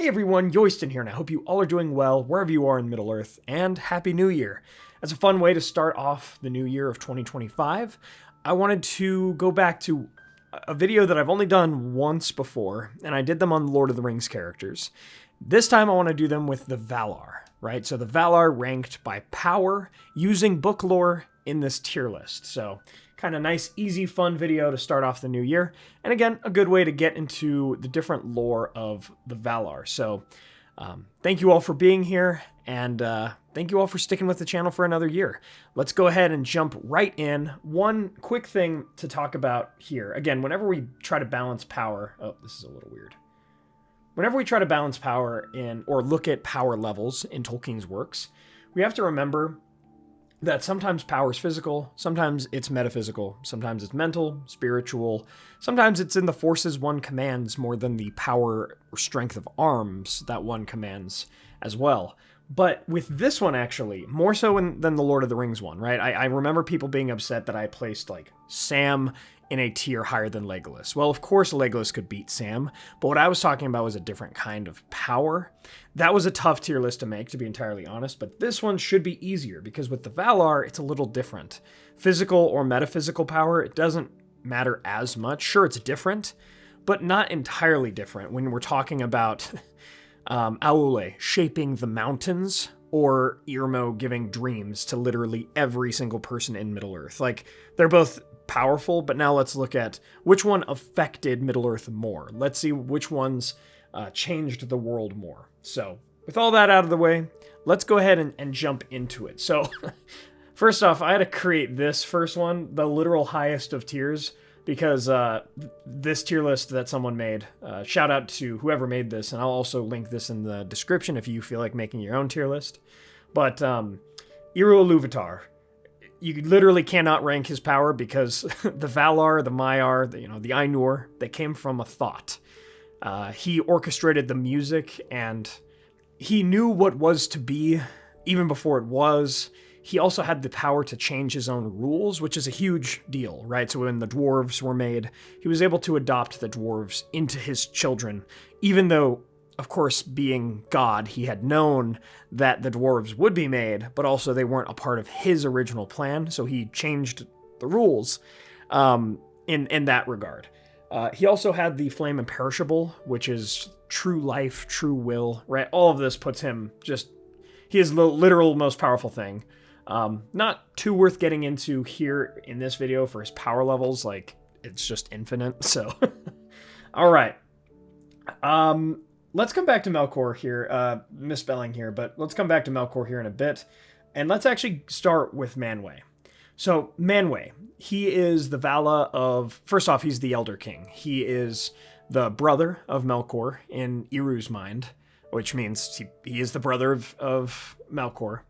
Hey everyone, Yoyston here, and I hope you all are doing well wherever you are in Middle-earth, and Happy New Year. As a fun way to start off the new year of 2025, I wanted to go back to a video that I've only done once before, and I did them on Lord of the Rings characters. This time I want to do them with the Valar, right? So the Valar ranked by power using book lore in this tier list. So kind of nice, easy, fun video to start off the new year. And again, a good way to get into the different lore of the Valar. So thank you all for being here, and thank you all for sticking with the channel for another year. Let's go ahead and jump right in. One quick thing to talk about here. Again, whenever we try to balance power... Oh, this is a little weird. Whenever we try to balance power in, or look at power levels in Tolkien's works, we have to remember that sometimes power is physical, sometimes it's metaphysical, sometimes it's mental, spiritual, sometimes it's in the forces one commands more than the power or strength of arms that one commands as well. But with this one, actually, more so than the Lord of the Rings one, right? I remember people being upset that I placed, like, Sam in a tier higher than Legolas. Well, of course Legolas could beat Sam, but what I was talking about was a different kind of power. That was a tough tier list to make, to be entirely honest, but this one should be easier, because with the Valar, it's a little different. Physical or metaphysical power, it doesn't matter as much. Sure, it's different, but not entirely different when we're talking about Aule shaping the mountains, or Irmo giving dreams to literally every single person in Middle-earth. Like, they're both powerful, but now let's look at which one affected Middle-earth more. Let's see which ones changed the world more. So, with all that out of the way, let's go ahead and jump into it. So, first off, I had to create this first one, the literal highest of tiers, because this tier list that someone made, shout out to whoever made this, and I'll also link this in the description if you feel like making your own tier list. But Eru Iluvatar, you literally cannot rank his power, because the Valar, the Maiar, the Ainur, they came from a thought. He orchestrated the music, and he knew what was to be even before it was. He also had the power to change his own rules, which is a huge deal, right? So when the dwarves were made, he was able to adopt the dwarves into his children, even though, of course, being God, he had known that the dwarves would be made, but also they weren't a part of his original plan, so he changed the rules in that regard. He also had the Flame Imperishable, which is true life, true will, right? All of this puts him he is the literal most powerful thing. Not too worth getting into here in this video for his power levels, like, it's just infinite, so. Alright. Let's come back to Melkor here, misspelling here, but let's come back to Melkor here in a bit, and let's actually start with Manwë. So, Manwë, he is the Vala of, first off, he's the Elder King. He is the brother of Melkor in Iru's mind, which means he is the brother of Melkor.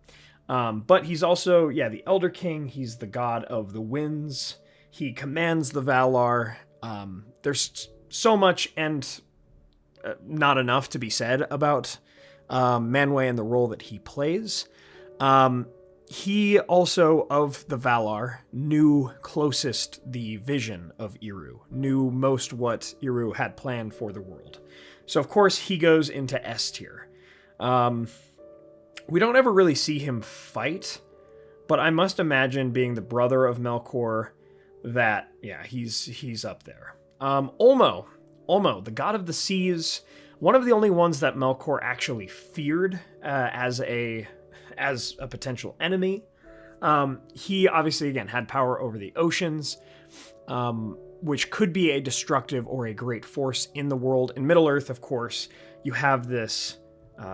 But he's also, the Elder King. He's the god of the winds. He commands the Valar. There's so much and not enough to be said about Manwë and the role that he plays. He also, of the Valar, knew closest the vision of Eru, knew most what Eru had planned for the world. So, of course, he goes into S tier. We don't ever really see him fight, but I must imagine, being the brother of Melkor, that, he's up there. Ulmo, the god of the seas, one of the only ones that Melkor actually feared as a potential enemy. He obviously, again, had power over the oceans, which could be a destructive or a great force in the world. In Middle-earth, of course, you have this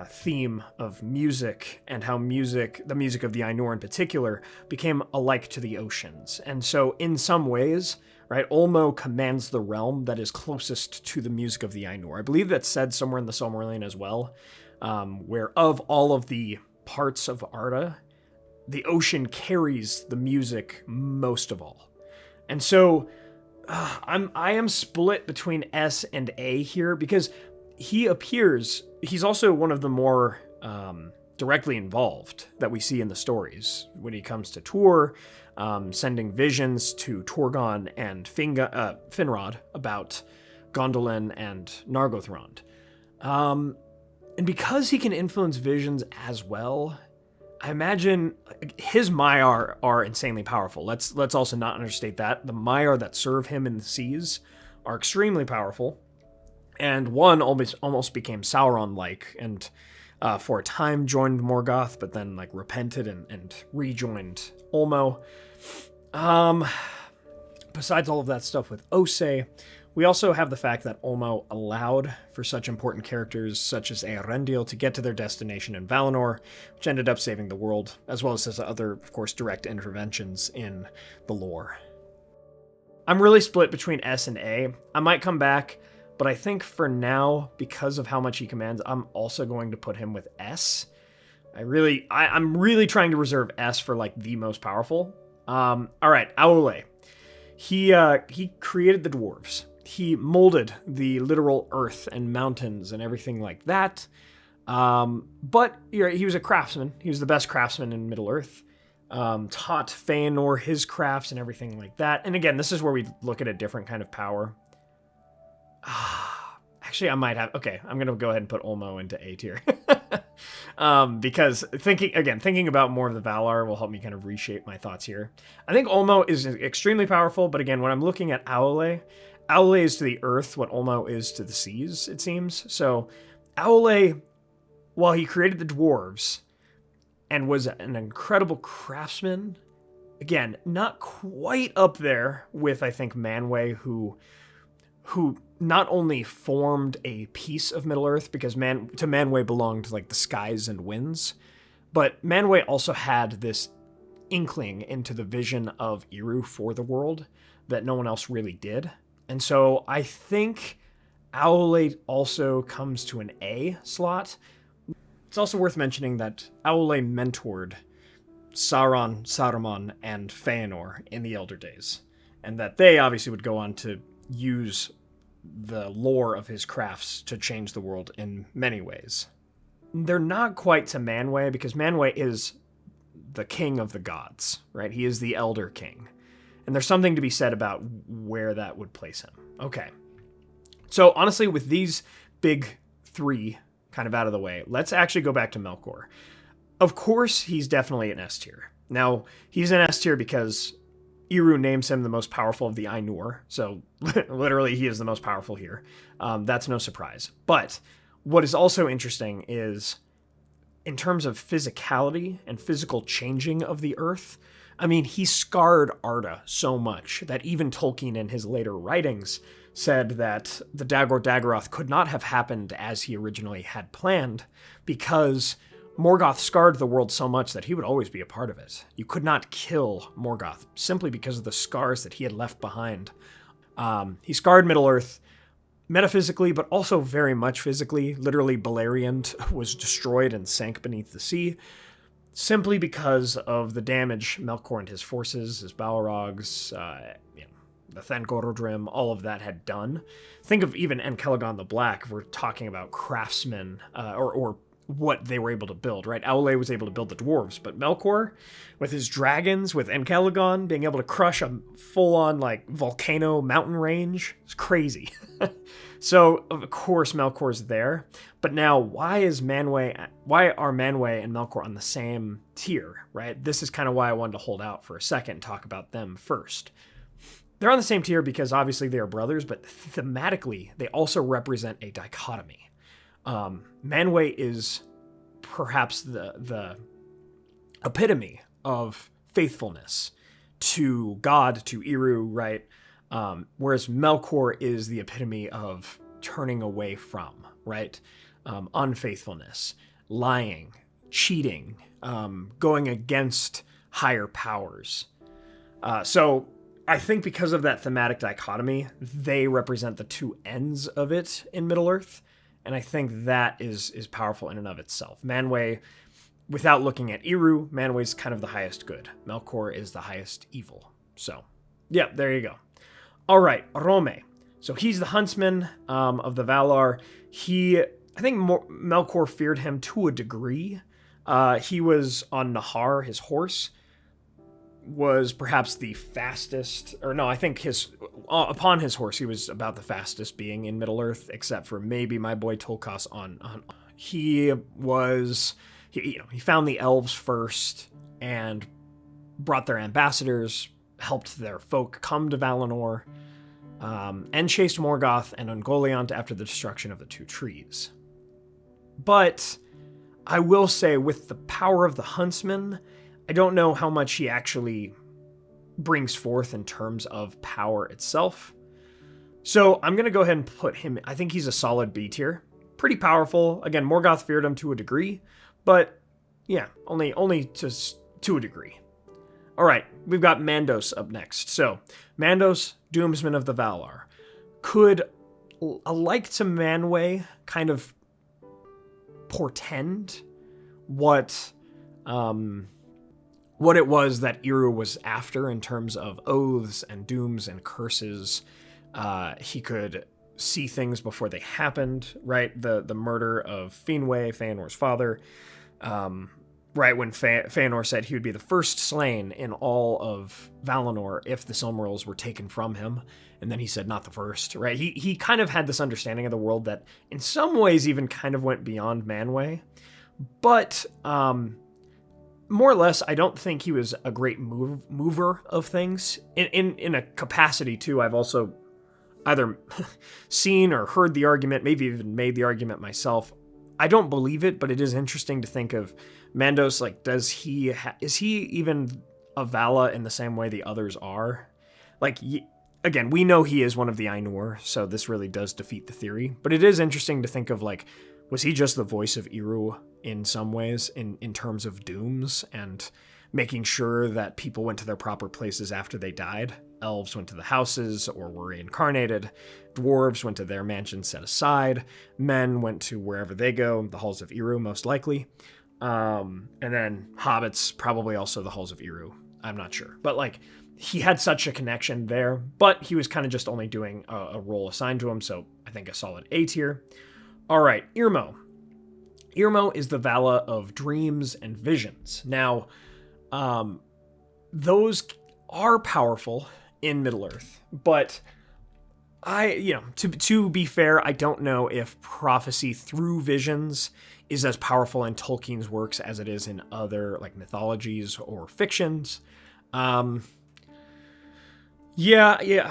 theme of music, and how the music of the Ainur in particular, became alike to the oceans. And so, in some ways, right, Ulmo commands the realm that is closest to the music of the Ainur. I believe that's said somewhere in the Silmarillion as well, where of all of the parts of Arda, the ocean carries the music most of all. And so, I am split between S and A here, because he's also one of the more directly involved that we see in the stories when he comes to Tuor, sending visions to Torgon and Finrod about Gondolin and Nargothrond. And because he can influence visions as well, I imagine his Maiar are insanely powerful. Let's also not understate that. The Maiar that serve him in the seas are extremely powerful. And one almost became Sauron-like, and for a time joined Morgoth, but then like repented and rejoined Ulmo. Besides all of that stuff with Ose, we also have the fact that Ulmo allowed for such important characters such as Eärendil to get to their destination in Valinor, which ended up saving the world, as well as other, of course, direct interventions in the lore. I'm really split between S and A. I might come back, but I think for now, because of how much he commands, I'm also going to put him with S. I'm really trying to reserve S for like the most powerful. All right, Aule. He created the dwarves. He molded the literal earth and mountains and everything like that. But he was a craftsman. He was the best craftsman in Middle-earth. Taught Feanor his crafts and everything like that. And again, this is where we look at a different kind of power. Actually, I might have... Okay, I'm going to go ahead and put Ulmo into A tier. Because thinking about more of the Valar will help me kind of reshape my thoughts here. I think Ulmo is extremely powerful, but again, when I'm looking at Aule is to the earth what Ulmo is to the seas, it seems. So Aule, while he created the dwarves and was an incredible craftsman, again, not quite up there with, I think, Manwë, who not only formed a piece of Middle-earth, because to Manwë belonged like the skies and winds, but Manwë also had this inkling into the vision of Eru for the world that no one else really did. And so I think Aule also comes to an A slot. It's also worth mentioning that Aule mentored Sauron, Saruman, and Feanor in the Elder Days, and that they obviously would go on to use the lore of his crafts to change the world in many ways. They're not quite to Manwë, because Manwë is the king of the gods, right? He is the Elder King. And there's something to be said about where that would place him. Okay. So honestly, with these big three kind of out of the way, let's actually go back to Melkor. Of course, he's definitely an S tier. Now, he's an S tier because Eru names him the most powerful of the Ainur, so literally he is the most powerful here. That's no surprise. But what is also interesting is, in terms of physicality and physical changing of the earth, I mean, he scarred Arda so much that even Tolkien in his later writings said that the Dagor Dagorath could not have happened as he originally had planned, because Morgoth scarred the world so much that he would always be a part of it. You could not kill Morgoth simply because of the scars that he had left behind. He scarred Middle-earth metaphysically, but also very much physically. Literally, Beleriand was destroyed and sank beneath the sea, simply because of the damage Melkor and his forces, his Balrogs, the Thangorodrim, all of that had done. Think of even Enkelegon the Black, if we're talking about craftsmen, or what they were able to build, right? Aule was able to build the dwarves, but Melkor, with his dragons, with Enkelegon being able to crush a full-on, like, volcano mountain range, it's crazy. So, of course, Melkor's there. But now, why are Manwë and Melkor on the same tier, right? This is kind of why I wanted to hold out for a second and talk about them first. They're on the same tier because obviously they are brothers, but thematically, they also represent a dichotomy. Manwë is perhaps the epitome of faithfulness to God, to Eru, right? Whereas Melkor is the epitome of turning away from, right? Unfaithfulness, lying, cheating, going against higher powers. So I think because of that thematic dichotomy, they represent the two ends of it in Middle-earth. And I think that is powerful in and of itself. Manwë, without looking at Eru, Manwë's kind of the highest good. Melkor is the highest evil. So, yeah, there you go. All right, Rome. So he's the huntsman of the Valar. I think Melkor feared him to a degree. He was on Nahar, his horse, was perhaps the fastest, or no, I think upon his horse, he was about the fastest being in Middle-earth, except for maybe my boy Tolkas on he found the elves first and brought their ambassadors, helped their folk come to Valinor, and chased Morgoth and Ungoliant after the destruction of the two trees. But I will say, with the power of the huntsman, I don't know how much he actually brings forth in terms of power itself. So I'm going to go ahead and put him, I think he's a solid B tier. Pretty powerful. Again, Morgoth feared him to a degree, but yeah, only to a degree. All right, we've got Mandos up next. So Mandos, Doomsman of the Valar. Could a like to Manwë kind of portend what it was that Eru was after in terms of oaths and dooms and curses? He could see things before they happened, right? The murder of Finwë, Feanor's father, right when Feanor said he would be the first slain in all of Valinor if the Silmarils were taken from him, and then he said not the first, right? He kind of had this understanding of the world that in some ways even kind of went beyond Manwë, but more or less, I don't think he was a great mover of things. In a capacity, too, I've also either seen or heard the argument, maybe even made the argument myself. I don't believe it, but it is interesting to think of Mandos, like, is he even a Vala in the same way the others are? Like, again, we know he is one of the Ainur, so this really does defeat the theory, but it is interesting to think of, like, was he just the voice of Eru in some ways in terms of dooms and making sure that people went to their proper places after they died? Elves went to the houses or were reincarnated. Dwarves went to their mansions set aside. Men went to wherever they go, the halls of Eru most likely. And then hobbits, probably also the halls of Eru. I'm not sure. But like, he had such a connection there, but he was kind of just only doing a role assigned to him, so I think a solid A tier. All right, Irmo. Irmo is the Vala of dreams and visions. Now, those are powerful in Middle-earth, but to be fair, I don't know if prophecy through visions is as powerful in Tolkien's works as it is in other like mythologies or fictions. I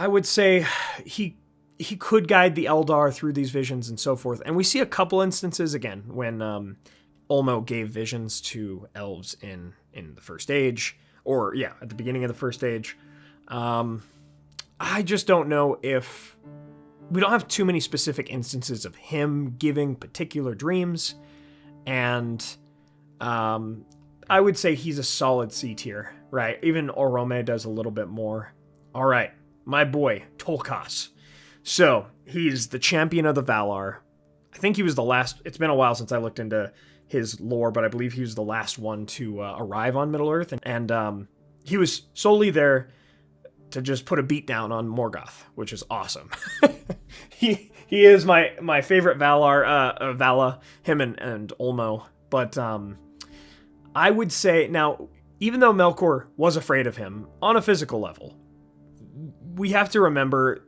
would say he could guide the Eldar through these visions and so forth. And we see a couple instances, again, when Ulmo gave visions to elves in the First Age, or, at the beginning of the First Age. I just don't know if... We don't have too many specific instances of him giving particular dreams, and I would say he's a solid C tier, right? Even Orome does a little bit more. All right, my boy, Tolkas. So, he's the champion of the Valar. I think he was the last... It's been a while since I looked into his lore, but I believe he was the last one to arrive on Middle-earth, and he was solely there to just put a beat down on Morgoth, which is awesome. He is my favorite Vala, him and Ulmo, but I would say... Now, even though Melkor was afraid of him, on a physical level, we have to remember...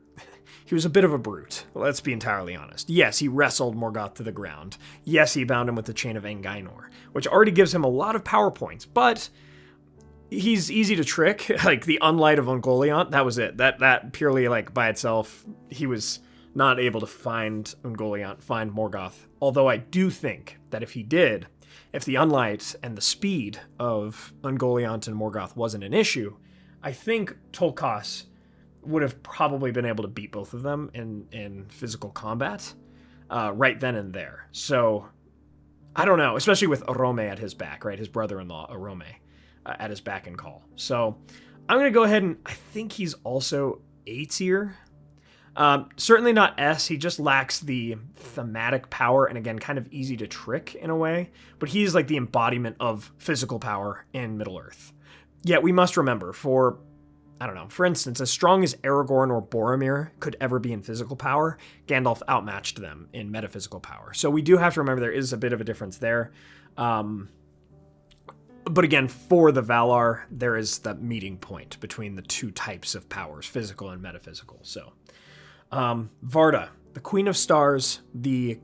He was a bit of a brute, let's be entirely honest. Yes, he wrestled Morgoth to the ground. Yes, he bound him with the chain of Angainor, which already gives him a lot of power points, but he's easy to trick. Like, the Unlight of Ungoliant, that was it. That purely, like, by itself, he was not able to find Morgoth. Although I do think that if he did, if the Unlight and the speed of Ungoliant and Morgoth wasn't an issue, I think Tolkas would have probably been able to beat both of them in physical combat right then and there. So, I don't know, especially with Orome at his back, right? His brother-in-law, Orome, at his back and call. So, I'm going to go ahead and I think he's also A tier. Certainly not S, he just lacks the thematic power and again, kind of easy to trick in a way. But he's like the embodiment of physical power in Middle-earth. Yet we must remember, for instance, as strong as Aragorn or Boromir could ever be in physical power, Gandalf outmatched them in metaphysical power. So we do have to remember there is a bit of a difference there. But again, for the Valar, there is that meeting point between the two types of powers, physical and metaphysical. So, Varda, the Queen of Stars, the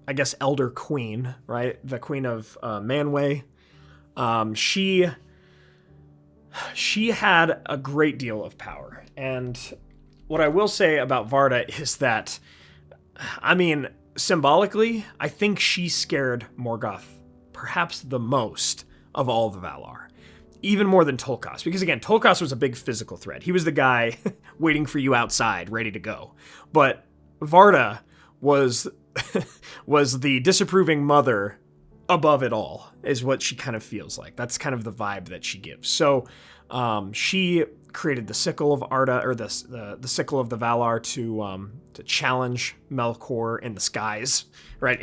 I guess, elder queen, right? The queen of Manwë. She had a great deal of power. And what I will say about Varda is that, I mean, symbolically, I think she scared Morgoth perhaps the most of all the Valar. Even more than Tolkos. Because again, Tolkos was a big physical threat. He was the guy waiting for you outside, ready to go. But Varda was was the disapproving mother above it all, is what she kind of feels like. That's kind of the vibe that she gives. So she created the sickle of Arda, or the sickle of the Valar to challenge Melkor in the skies, right?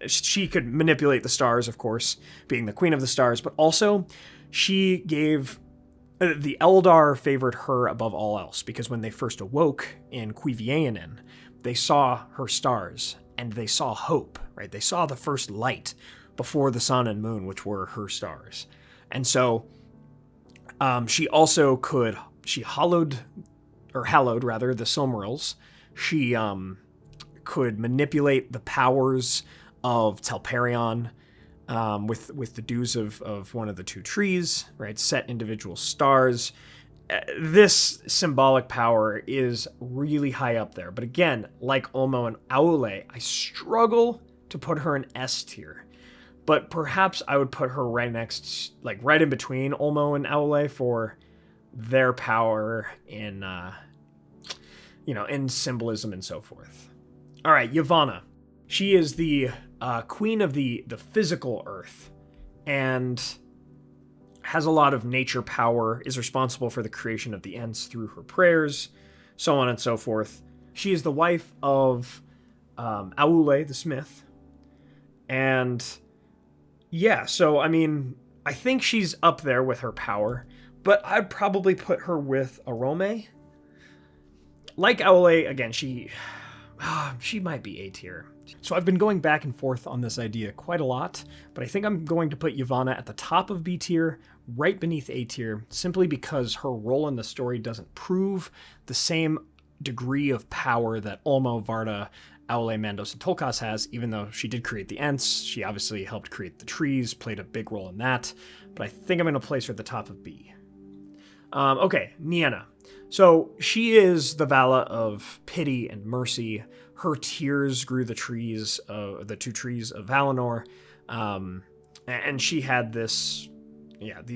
She could manipulate the stars, of course, being the queen of the stars, but also she gave the Eldar favored her above all else, because when they first awoke in Cuiviénen, they saw her stars and they saw hope, right? They saw the first light before the sun and moon, which were her stars. And so she also hallowed the Silmarils. She could manipulate the powers of Telperion with the dews of one of the two trees, right? Set individual stars. This symbolic power is really high up there. But again, like Ulmo and Aule, I struggle to put her in S tier. But perhaps I would put her right in between Ulmo and Aule for their power in, in symbolism and so forth. All right, Yavanna. She is the queen of the physical earth and has a lot of nature power, is responsible for the creation of the Ents through her prayers, so on and so forth. She is the wife of Aule the smith. And yeah, so I mean, I think she's up there with her power, but I'd probably put her with Arome. Like Aule, again, she might be A tier. So I've been going back and forth on this idea quite a lot, but I think I'm going to put Yavanna at the top of B tier, right beneath A tier, simply because her role in the story doesn't prove the same degree of power that Ulmo, Varda, Aule, Mandos, and Tolkos has, even though she did create the Ents. She obviously helped create the trees, played a big role in that, but I think I'm going to place her at the top of B. Okay, Nienna. So she is the Vala of pity and mercy. Her tears grew the two trees of Valinor, and she had these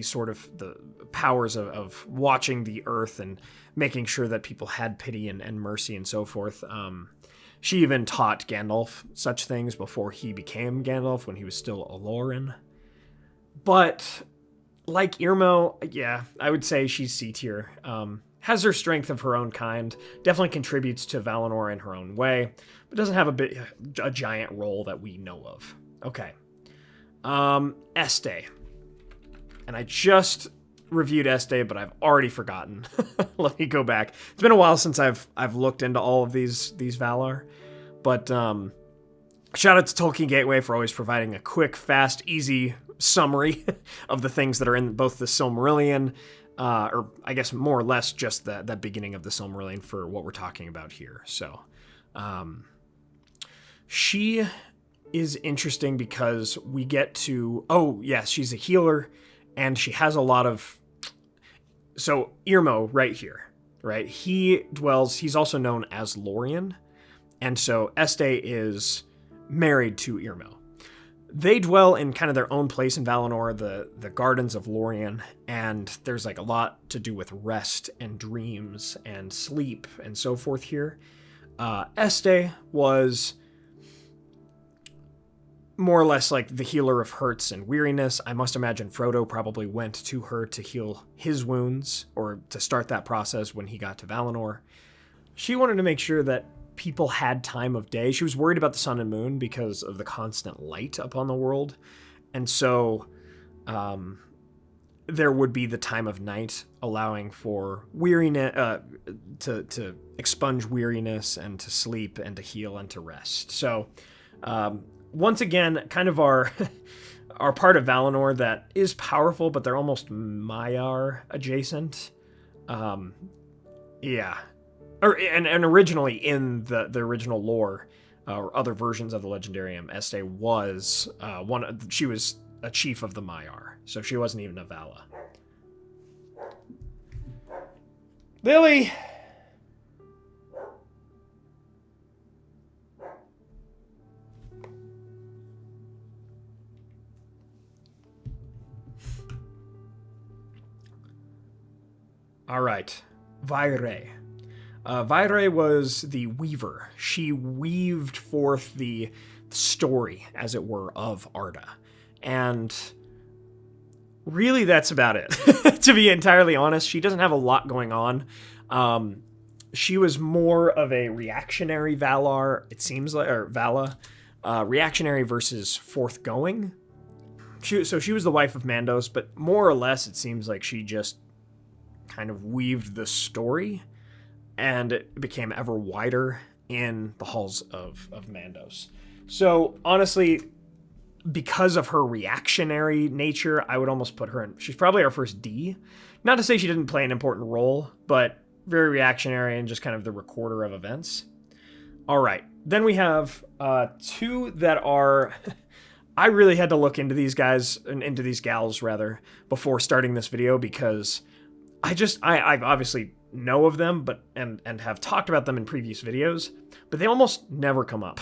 sort of the powers of watching the earth and making sure that people had pity and mercy and so forth. She even taught Gandalf such things before he became Gandalf, when he was still a Loren. But like Irmo, yeah, I would say she's C tier. Has her strength of her own kind, definitely contributes to Valinor in her own way, but doesn't have a giant role that we know of. Okay. Este. And I just reviewed Este, but I've already forgotten. Let me go back. It's been a while since I've looked into all of these Valar, but shout out to Tolkien Gateway for always providing a quick, fast, easy summary of the things that are in both the Silmarillion, or I guess more or less just that beginning of the Silmarillion for what we're talking about here. So, she is interesting because we get to, she's a healer, and she has a lot of, so Irmo right here, right? He's also known as Lorien, and so Este is married to Irmo. They dwell in kind of their own place in Valinor, the Gardens of Lorien, and there's like a lot to do with rest and dreams and sleep and so forth here. Este was more or less like the healer of hurts and weariness. I must imagine Frodo probably went to her to heal his wounds, or to start that process when he got to Valinor. She wanted to make sure that people had time of day. She was worried about the sun and moon because of the constant light upon the world. And so there would be the time of night, allowing for weariness, to expunge weariness and to sleep and to heal and to rest. So once again, kind of our part of Valinor that is powerful, but they're almost Maiar adjacent. Yeah. And originally in the original lore, or other versions of the Legendarium, Este was she was a chief of the Maiar, so she wasn't even a Vala. Lily! All right, Vaire. Vaire was the weaver. She weaved forth the story, as it were, of Arda. And really, that's about it. To be entirely honest, she doesn't have a lot going on. She was more of a reactionary Valar, it seems like, or Vala. Reactionary versus forthgoing. So she was the wife of Mandos, but more or less, it seems like she just kind of weaved the story, and it became ever wider in the halls of Mandos. So honestly, because of her reactionary nature, I would almost put her in. She's probably our first D. Not to say she didn't play an important role, but very reactionary and just kind of the recorder of events. All right, then we have two that are. I really had to look into these guys, into these gals rather, before starting this video, because I obviously know of them, but and have talked about them in previous videos, but they almost never come up.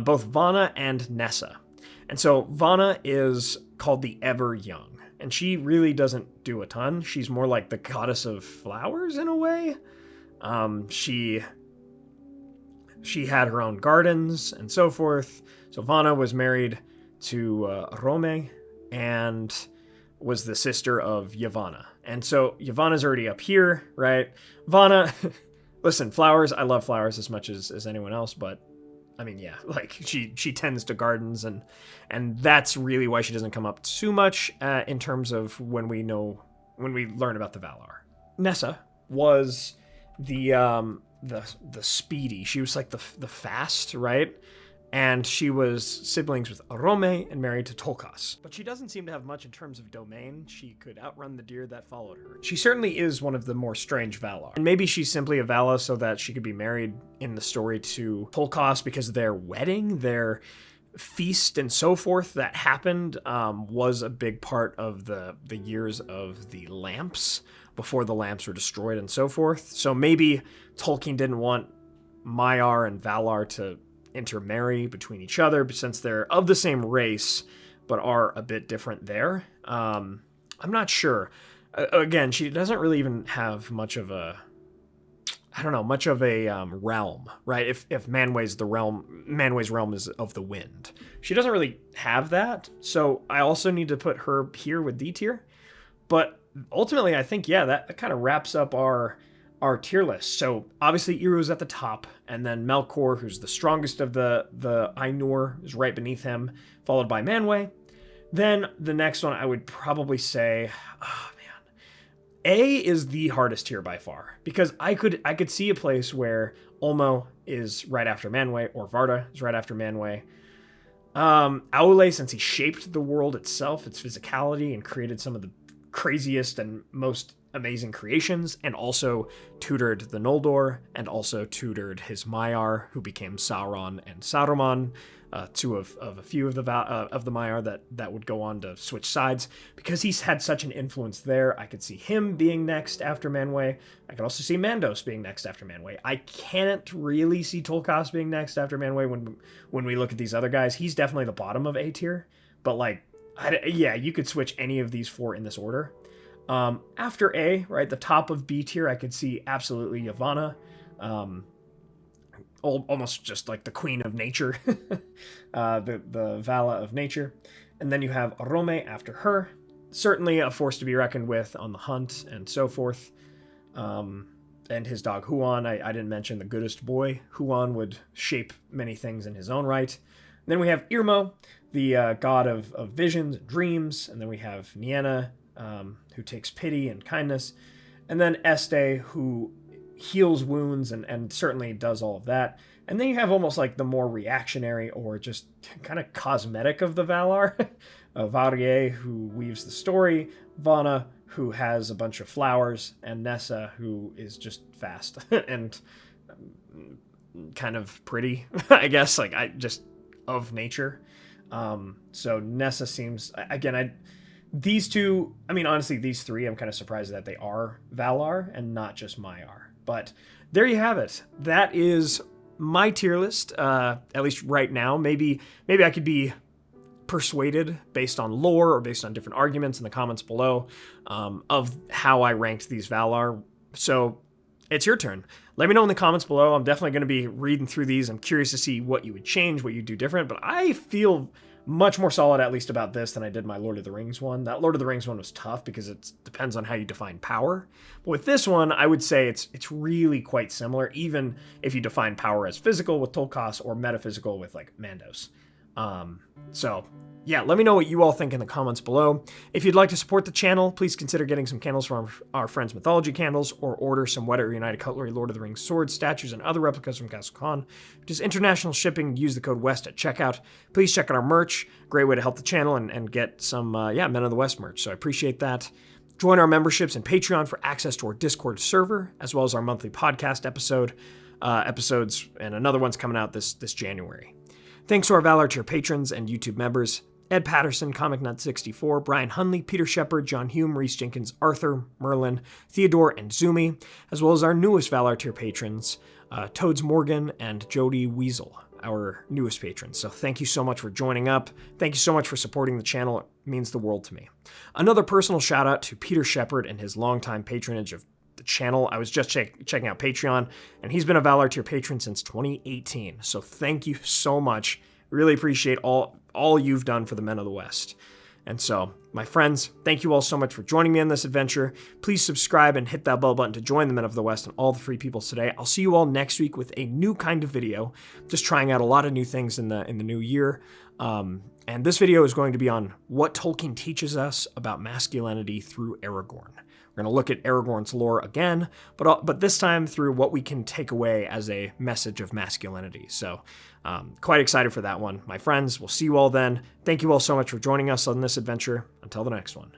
Both Vana and Nessa. And so Vana is called the Ever Young, and she really doesn't do a ton. She's more like the goddess of flowers in a way. She had her own gardens and so forth. So Vana was married to Rome and was the sister of Yavanna. And so Yavanna's already up here, right? Vana, listen, flowers, I love flowers as much as anyone else, but I mean, yeah, like she tends to gardens, and that's really why she doesn't come up too much in terms of when we learn about the Valar. Nessa was the speedy. She was like the fast, right? And she was siblings with Arome and married to Tolkas. But she doesn't seem to have much in terms of domain. She could outrun the deer that followed her. She certainly is one of the more strange Valar. And maybe she's simply a Vala so that she could be married in the story to Tolkas, because their wedding, their feast and so forth that happened was a big part of the years of the lamps, before the lamps were destroyed and so forth. So maybe Tolkien didn't want Maiar and Valar to intermarry between each other, but since they're of the same race but are a bit different there. I'm not sure. Again, she doesn't really even have much of a realm, right? If Manway's realm is of the wind, she doesn't really have that. So I also need to put her here with D tier. But ultimately, I think, yeah, that kind of wraps up our tier list. So obviously Iru's at the top, and then Melkor, who's the strongest of the Ainur, is right beneath him, followed by Manwë. Then the next one I would probably say, A is the hardest tier by far, because I could see a place where Ulmo is right after Manwë, or Varda is right after Manwë. Aule, since he shaped the world itself, its physicality, and created some of the craziest and most amazing creations, and also tutored the Noldor, and also tutored his Maiar, who became Sauron and Saruman, two of a few of the Maiar that would go on to switch sides. Because he's had such an influence there, I could see him being next after Manwë. I could also see Mandos being next after Manwë. I can't really see Tolkas being next after Manwë when we look at these other guys. He's definitely the bottom of A tier, but you could switch any of these four in this order. After A, right, the top of B tier, I could see absolutely Yavanna, almost just like the queen of nature, the Vala of nature. And then you have Arome after her, certainly a force to be reckoned with on the hunt and so forth. And his dog Huan, I didn't mention the goodest boy. Huan would shape many things in his own right. And then we have Irmo, the god of visions and dreams. And then we have Nienna, who takes pity and kindness, and then Este, who heals wounds and certainly does all of that. And then you have almost like the more reactionary or just kind of cosmetic of the Valar, Varie, who weaves the story, Vana, who has a bunch of flowers, and Nessa, who is just fast and kind of pretty, I guess, like just of nature. So Nessa seems, again, these two, I mean, honestly, these three, I'm kind of surprised that they are Valar and not just Maiar. But there you have it. That is my tier list, at least right now. Maybe I could be persuaded based on lore or based on different arguments in the comments below of how I ranked these Valar. So it's your turn. Let me know in the comments below. I'm definitely going to be reading through these. I'm curious to see what you would change, what you do different, but I feel much more solid, at least about this, than I did my Lord of the Rings one. That Lord of the Rings one was tough because it depends on how you define power. But with this one, I would say it's really quite similar, even if you define power as physical with Tolkos or metaphysical with like Mandos. So yeah, let me know what you all think in the comments below. If you'd like to support the channel, please consider getting some candles from our friends Mythologie Candles, or order some Weta or United Cutlery, Lord of the Rings swords, statues, and other replicas from Castle Kon, which is international shipping. Use the code WEST at checkout. Please check out our merch. Great way to help the channel and get some, Men of the West merch, so I appreciate that. Join our memberships and Patreon for access to our Discord server, as well as our monthly podcast episodes, and another one's coming out this January. Thanks to our Valar tier patrons and YouTube members: Ed Patterson, ComicNut64, Brian Hunley, Peter Sheppard, John Hume, Rhys Jenkins, Arthur, Merlin, Theodore, and Zoomi, as well as our newest Valar tier patrons, Todesmorgen and Joby Weasel, our newest patrons. So thank you so much for joining up. Thank you so much for supporting the channel. It means the world to me. Another personal shout out to Peter Sheppard and his longtime patronage of the channel. I was just checking out Patreon, and he's been a Valar tier patron since 2018. So thank you so much. Really appreciate all you've done for the Men of the West. And so, my friends, thank you all so much for joining me on this adventure. Please subscribe and hit that bell button to join the Men of the West and all the free peoples today. I'll see you all next week with a new kind of video, just trying out a lot of new things in the new year. And this video is going to be on what Tolkien teaches us about masculinity through Aragorn. We're going to look at Aragorn's lore again, but this time through what we can take away as a message of masculinity. So, quite excited for that one. My friends, we'll see you all then. Thank you all so much for joining us on this adventure. Until the next one.